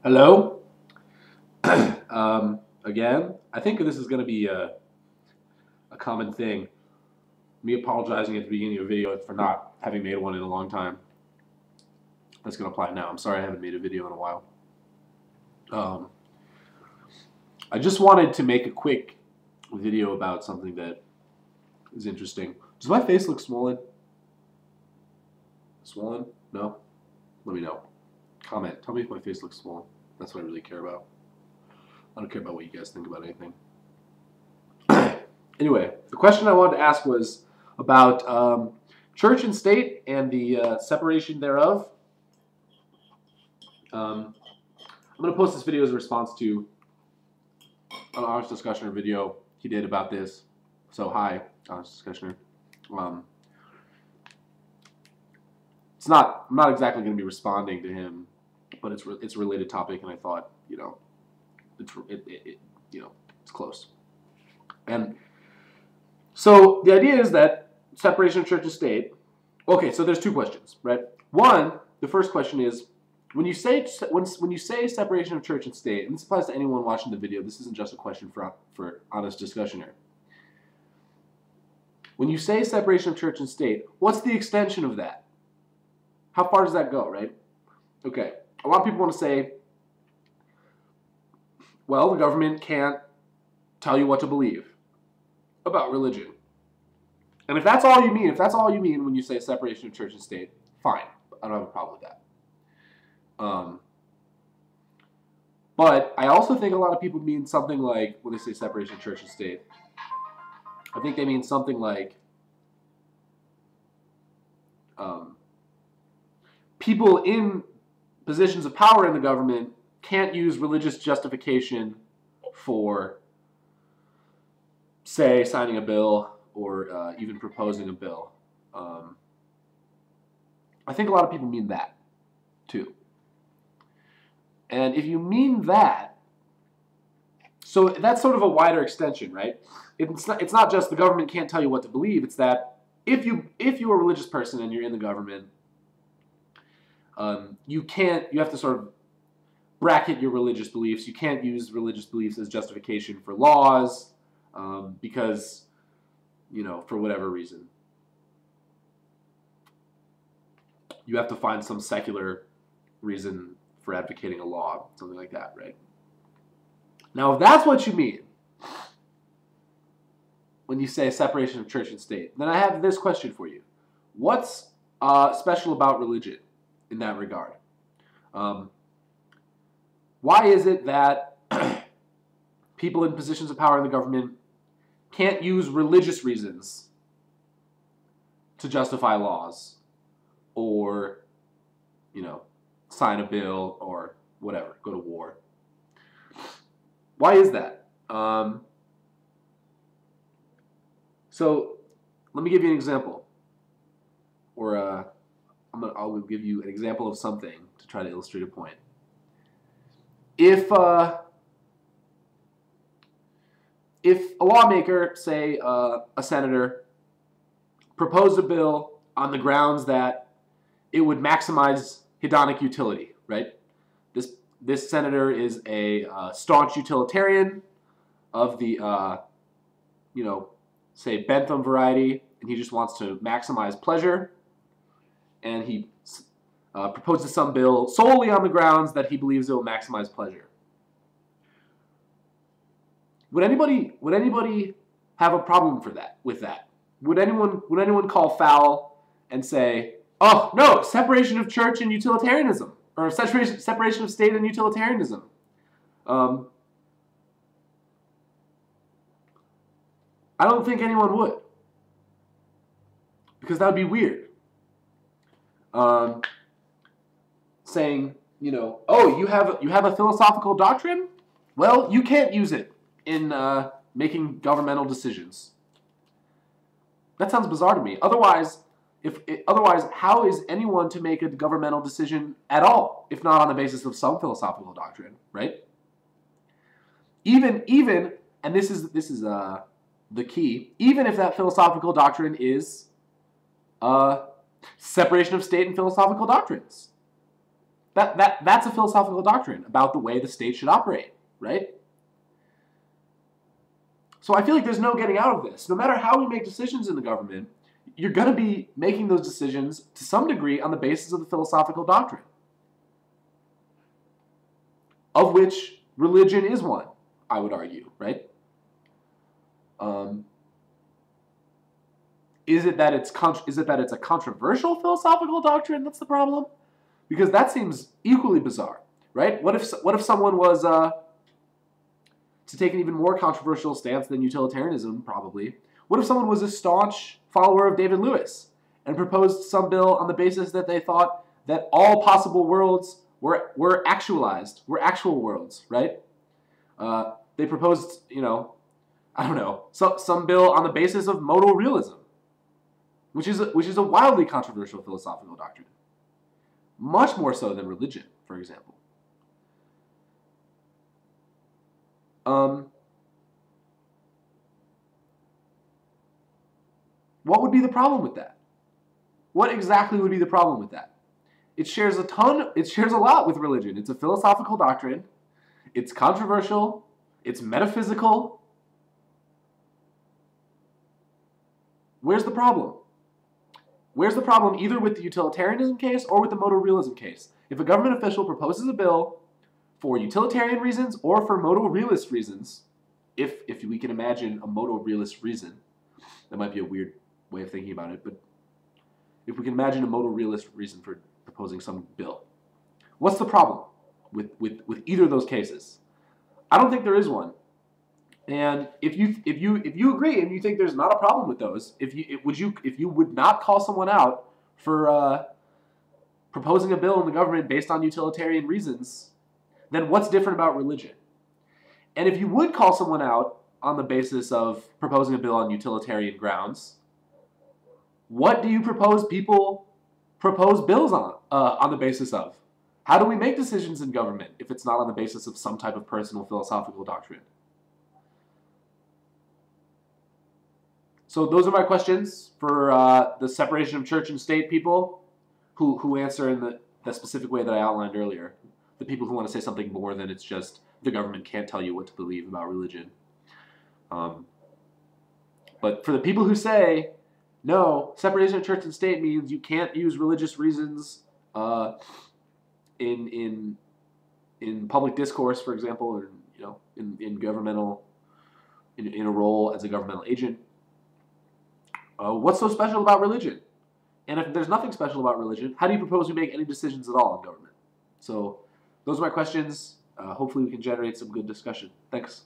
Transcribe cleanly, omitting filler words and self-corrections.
Hello? Again, I think this is going to be a common thing. Me apologizing at the beginning of a video for not having made one in a long time. That's going to apply now. I'm sorry I haven't made a video in a while. I just wanted to make a quick video about something that is interesting. Does my face look swollen? Swollen? No? Let me know. Comment. Tell me if my face looks swollen. That's what I really care about. I don't care about what you guys think about anything. Anyway, the question I wanted to ask was about church and state and the separation thereof. I'm going to post this video as a response to an Honest Discussioner video he did about this. So hi, Honest Discussioner. I'm not exactly going to be responding to him, but it's a related topic, and I thought, it's close. And so the idea is that separation of church and state. Okay, so there's two questions, right? One, the first question is, when you say separation of church and state, and this applies to anyone watching the video, this isn't just a question for Honest Discussioner. When you say separation of church and state, what's the extension of that? How far does that go, right? Okay, a lot of people want to say, well, the government can't tell you what to believe about religion. And if that's all you mean when you say separation of church and state, fine. I don't have a problem with that. But I also think a lot of people mean something like, when they say separation of church and state, I think they mean something like people in positions of power in the government can't use religious justification for, say, signing a bill or even proposing a bill. I think a lot of people mean that, too. And if you mean that, so that's sort of a wider extension, right? It's not just the government can't tell you what to believe. It's that if you're a religious person and you're in the government, you have to sort of bracket your religious beliefs. You can't use religious beliefs as justification for laws because, for whatever reason. You have to find some secular reason for advocating a law, something like that, right? Now, if that's what you mean when you say separation of church and state, then I have this question for you. What's special about religion in that regard? Why is it that people in positions of power in the government can't use religious reasons to justify laws or, sign a bill or whatever, go to war? Why is that? So let me give you an example, or I'll give you an example of something to try to illustrate a point. If a lawmaker, say a senator, proposed a bill on the grounds that it would maximize hedonic utility, right? This senator is a staunch utilitarian of the, say Bentham variety, and he just wants to maximize pleasure, and he proposes some bill solely on the grounds that he believes it will maximize pleasure. Would anybody have a problem with that? Would anyone call foul and say, oh no, separation of church and utilitarianism, or separation of state and utilitarianism? I don't think anyone would, because that would be weird. Saying, oh, you have a philosophical doctrine? Well, you can't use it in making governmental decisions. That sounds bizarre to me. Otherwise, how is anyone to make a governmental decision at all, if not on the basis of some philosophical doctrine, right? Even, and this is the key. Even if that philosophical doctrine is separation of state and philosophical doctrines. That's a philosophical doctrine about the way the state should operate, right? So I feel like there's no getting out of this. No matter how we make decisions in the government, you're going to be making those decisions to some degree on the basis of the philosophical doctrine, of which religion is one, I would argue, right? Is it that it's a controversial philosophical doctrine that's the problem? Because that seems equally bizarre, right? What if someone was to take an even more controversial stance than utilitarianism, probably? What if someone was a staunch follower of David Lewis and proposed some bill on the basis that they thought that all possible worlds were actualized, were actual worlds, right? They proposed, I don't know, some bill on the basis of modal realism, which is a wildly controversial philosophical doctrine, much more so than religion, for example. What would be the problem with that? What exactly would be the problem with that? It shares a lot with religion. It's a philosophical doctrine. It's controversial. It's metaphysical. Where's the problem? Where's the problem either with the utilitarianism case or with the modal realism case? If a government official proposes a bill for utilitarian reasons or for modal realist reasons, if we can imagine a modal realist reason, that might be a weird way of thinking about it, but if we can imagine a modal realist reason for proposing some bill, what's the problem with either of those cases? I don't think there is one. And if you agree and you think there's not a problem with those, if you would not call someone out for proposing a bill in the government based on utilitarian reasons, then what's different about religion? And if you would call someone out on the basis of proposing a bill on utilitarian grounds, what do you propose people propose bills on the basis of? How do we make decisions in government if it's not on the basis of some type of personal philosophical doctrine? So those are my questions for the separation of church and state people who answer in the specific way that I outlined earlier. The people who want to say something more than it's just the government can't tell you what to believe about religion. But for the people who say, no, separation of church and state means you can't use religious reasons in public discourse, for example, or in governmental in a role as a governmental agent. What's so special about religion? And if there's nothing special about religion, how do you propose we make any decisions at all in government? So those are my questions. Hopefully we can generate some good discussion. Thanks.